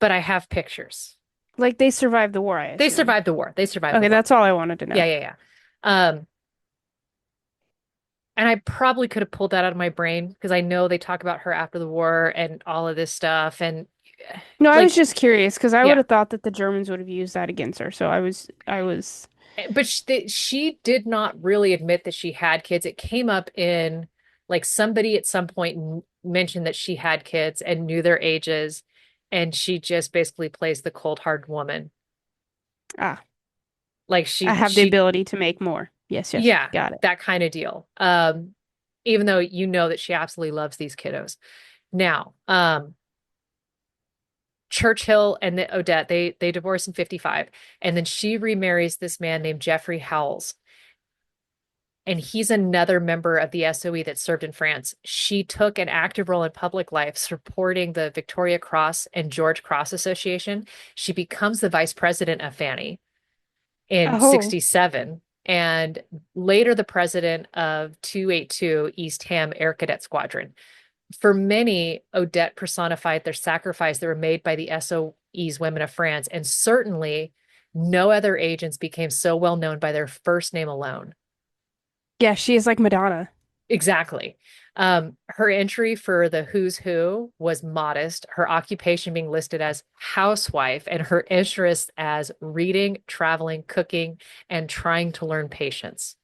but I have pictures. Like they survived the war, I They assume. survived the war. They survived the Okay, war. that's all I wanted to Yeah, know. yeah, yeah. Um, and I probably could have pulled that out of my brain because I know they talk about her after the war and all of this stuff. And No, I was like, just curious because I would yeah, have thought that the Germans would have used that against her. So I was, but she did not really admit that she had kids. It came up in like somebody at some point mentioned that she had kids and knew their ages, and she just basically plays the cold hard woman. ah, Like I have the she ability to make more. Yes, yes, yeah, got it. that kind of deal. Even though you know that she absolutely loves these kiddos. Now, Churchill and Odette, they divorce in 55, and then she remarries this man named Jeffrey Howells. And he's another member of the SOE that served in France. She took an active role in public life, supporting the Victoria Cross and George Cross Association. She becomes the vice president of Fanny in Oh, 67, and later the president of 282 East Ham Air Cadet Squadron. For many, Odette personified their sacrifice that were made by the SOE's women of France, and certainly no other agents became so well known by their first name alone. yeah, she is like Madonna. Exactly. Her entry for the Who's Who was modest, her occupation being listed as housewife, and her interests as reading, traveling, cooking, and trying to learn patience.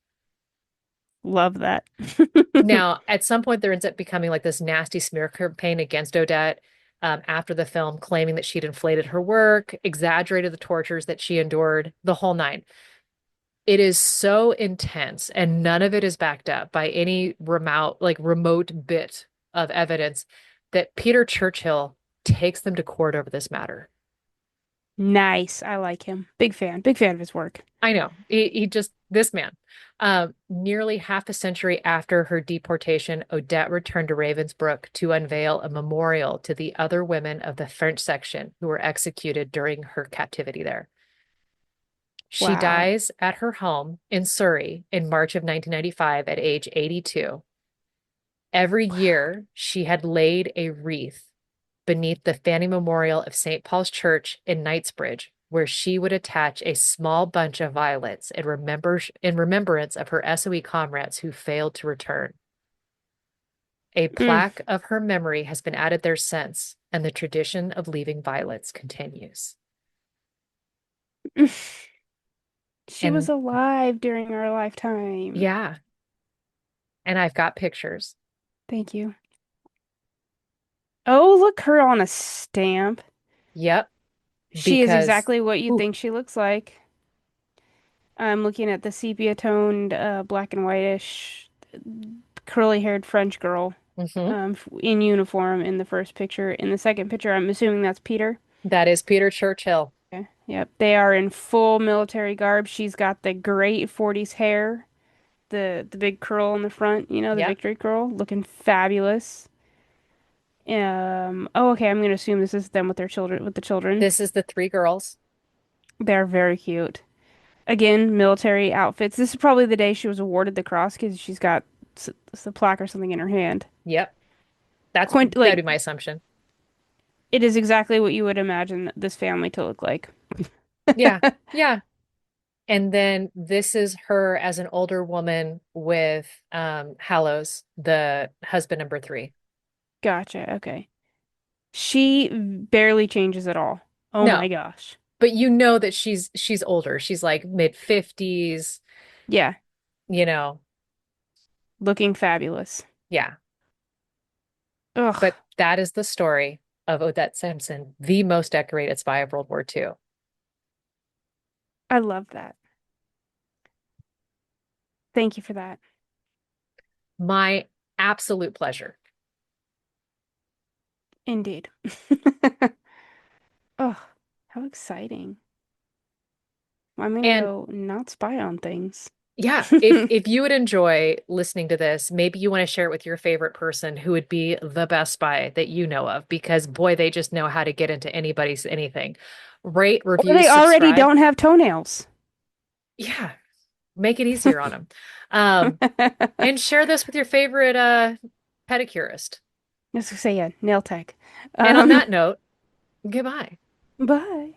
Love that. Now, at some point, there ends up becoming like this nasty smear campaign against Odette after the film, claiming that she'd inflated her work, exaggerated the tortures that she endured, the whole nine. It is so intense, and none of it is backed up by any remote bit of evidence that Peter Churchill takes them to court over this matter. Nice. I like him. Big fan. Big fan of his work. I know he just this man. Nearly half a century after her deportation, Odette returned to Ravensbruck to unveil a memorial to the other women of the French section who were executed during her captivity there. She Wow. dies at her home in Surrey in March of 1995 at age 82. Every year, she had laid a wreath beneath the Fanny Memorial of St. Paul's Church in Knightsbridge, where she would attach a small bunch of violets in remembrance of her SOE comrades who failed to return. A Mm. plaque of her memory has been added there since, and the tradition of leaving violets continues. She was And alive during our lifetime. yeah, and I've got pictures. Thank you. Oh, look, her on a stamp. Yep, She is because exactly what you ooh, think she looks like. I'm looking at the sepia-toned, black and whitish, curly-haired French girl, mhm, in uniform in the first picture. In the second picture, I'm assuming that's Peter. that is Peter Churchill. Okay. Yep, they are in full military garb. She's got the great 40s hair, the big curl in the front, the Yep, victory curl, looking fabulous. Oh, okay, I'm gonna assume this is them with their children, with the children. this is the three girls. They're very cute. Again, military outfits. This is probably the day she was awarded the cross because she's got the plaque or something in her hand. Yep, that'd Like, be my assumption. it is exactly what you would imagine this family to look like. Yeah, yeah. And then this is her as an older woman with Hallows, the husband number three. Gotcha. Okay. She barely changes at all. Oh my No, gosh. but you know that she's older. She's like mid 50s, Yeah, you know. looking fabulous. Yeah. Ugh, But that is the story of Odette Samson, the most decorated spy of World War II. I love that. Thank you for that. My absolute pleasure. Indeed. Oh, how exciting. I'm gonna And go not spy on things. yeah, if you would enjoy listening to this, maybe you want to share it with your favorite person who would be the best spy that you know of, because boy, they just know how to get into anybody's anything. Rate, Or review, they already subscribe. don't have toenails. Yeah, make it easier on them. And share this with your favorite pedicurist. Just to say, yeah, nail tech. And on Um, that note, goodbye. bye.